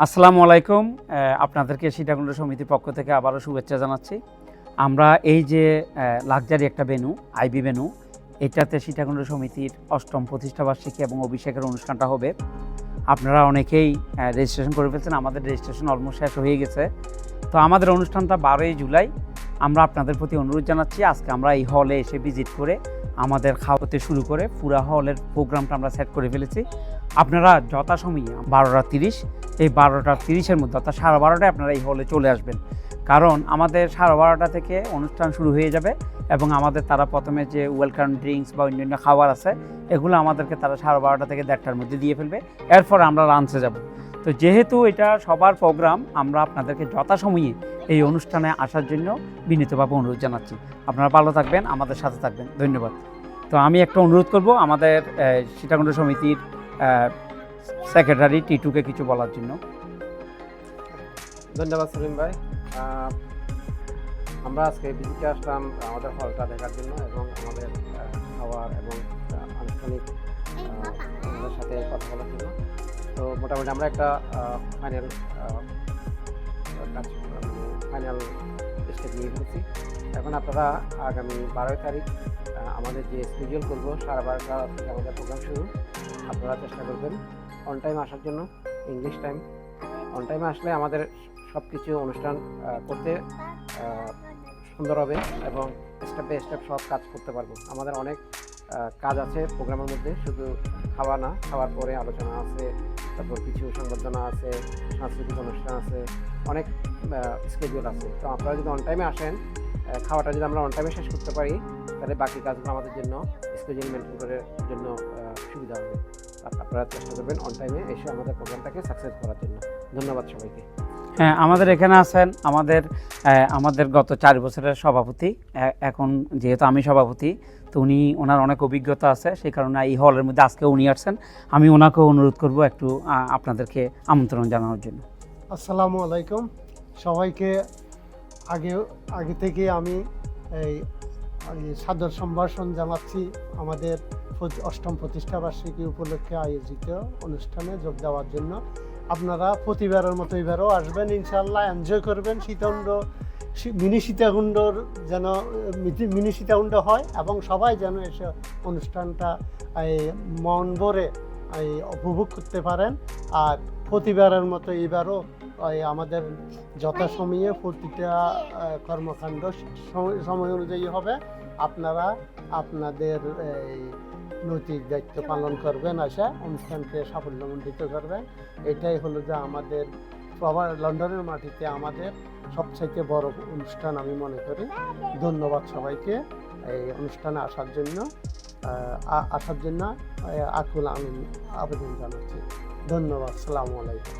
আসসালামু আলাইকুম। আপনাদেরকে সীতাকুণ্ড সমিতির পক্ষ থেকে আবারও শুভেচ্ছা জানাচ্ছি। আমরা এই যে লাক্সারি একটা ভেন্যু, আইবি ভেন্যু, এটাতে সীতাকুণ্ড সমিতির ৮ম প্রতিষ্ঠাবার্ষিকী এবং অভিষেকের অনুষ্ঠানটা হবে। আপনারা অনেকেই রেজিস্ট্রেশন করে ফেলছেন, আমাদের রেজিস্ট্রেশন অলমোস্ট শেষ হয়ে গেছে। তো আমাদের অনুষ্ঠানটা 12ই জুলাই। আমরা আপনাদের প্রতি অনুরোধ জানাচ্ছি, আজকে আমরা এই হলে এসে ভিজিট করে আমাদের খাওয়াতে শুরু করে পুরা হলের প্রোগ্রামটা আমরা সেট করে ফেলেছি। আপনারা যথাসময়ে 12:30 এই 12:30-এর মধ্যে অর্থাৎ 12:30টায় আপনারা এই হলে চলে আসবেন, কারণ আমাদের 12:30টা থেকে অনুষ্ঠান শুরু হয়ে যাবে এবং আমাদের তারা প্রথমে যে ওয়েলকাম ড্রিঙ্কস বা অন্যান্য খাবার আছে এগুলো আমাদেরকে তারা 12:30টা থেকে 1:30টার মধ্যে দিয়ে ফেলবে। এরপর আমরা লাঞ্চে যাব। তো যেহেতু এটা সবার প্রোগ্রাম, আমরা আপনাদেরকে যথাসময়ে এই অনুষ্ঠানে আসার জন্য বিনীতভাবে অনুরোধ জানাচ্ছি। আপনারা ভালো থাকবেন, আমাদের সাথে থাকবেন। ধন্যবাদ। তো আমি একটা অনুরোধ করব আমাদের সীতাকুণ্ড সমিতির সেক্রেটারি টিটুকে কিছু বলার জন্য। ধন্যবাদ সেলিম ভাই। আমরা আজকে ভিজিটে আসলাম আমাদের হলটা দেখার জন্য এবং আমাদের খাওয়ার এবং আনুষ্ঠানিক আমাদের সাথে কথা বলার জন্য। তো মোটামুটি আমরা একটা ফাইনাল স্টেপ নিয়ে ফেলেছি। এখন আপনারা আগামী 12 তারিখ আমাদের যে শিডিউল করবো 12:30টা থেকে আমাদের প্রোগ্রাম শুরু। আপনারা চেষ্টা করবেন অন টাইম আসার জন্য। ইংলিশ টাইম অন টাইমে আসলে আমাদের সব কিছু অনুষ্ঠান করতে সুন্দর হবে এবং স্টেপ বাই স্টেপ সব কাজ করতে পারবো। আমাদের অনেক কাজ আছে প্রোগ্রামের মধ্যে, শুধু খাওয়া না, খাওয়ার পরে আলোচনা আছে, তারপর কিছু সংবর্ধনা আছে, সাংস্কৃতিক অনুষ্ঠান আছে, অনেক স্কেডিউল আছে। তো আপনারা যদি অন টাইমে আসেন, খাওয়াটা যদি আমরা অন টাইমে শেষ করতে পারি, তাহলে বাকি কাজগুলো আমাদের জন্য স্কেডিউল মেনটেন করার জন্য সুবিধা হবে। আপনারা চেষ্টা করবেন অন টাইমে এসে আমাদের প্রোগ্রামটাকে সাকসেস করার জন্য। ধন্যবাদ সবাইকে। হ্যাঁ, আমাদের এখানে আছেন আমাদের গত 4 বছরের সভাপতি। এখন যেহেতু আমি সভাপতি, তো ওনার অনেক অভিজ্ঞতা আছে, সেই কারণে এই হলের মধ্যে আজকে উনি আসছেন। আমি ওনাকেও অনুরোধ করব একটু আপনাদেরকে আমন্ত্রণ জানানোর জন্য। আসসালামু আলাইকুম সবাইকে। আগে থেকে আমি এই সাদর সম্ভাষণ জানাচ্ছি আমাদের 8ম প্রতিষ্ঠাবার্ষিকী উপলক্ষে আয়োজিত অনুষ্ঠানে যোগ দেওয়ার জন্য। আপনারা প্রতিবারের মতো এবারও আসবেন, ইনশাআল্লাহ এনজয় করবেন। মিনি সীতাকুণ্ড হয় এবং সবাই যেন এসে অনুষ্ঠানটা মন ভরে উপভোগ করতে পারেন। আর প্রতিবারের মতো এবারও আমাদের যথাসময়ে প্রতিটা কর্মকাণ্ড সময় অনুযায়ী হবে। আপনারা আপনাদের নৈতিক দায়িত্ব পালন করবেন, আসা অনুষ্ঠানকে সাফল্যমণ্ডিত করবেন। এটাই হলো যে আমাদের লন্ডনের মাটিতে আমাদের সবচাইতে বড় অনুষ্ঠান আমি মনে করি। ধন্যবাদ সবাইকে এই অনুষ্ঠানে আসার জন্য আকুল আমি আবেদন জানাচ্ছি। ধন্যবাদ। আসসালামু আলাইকুম।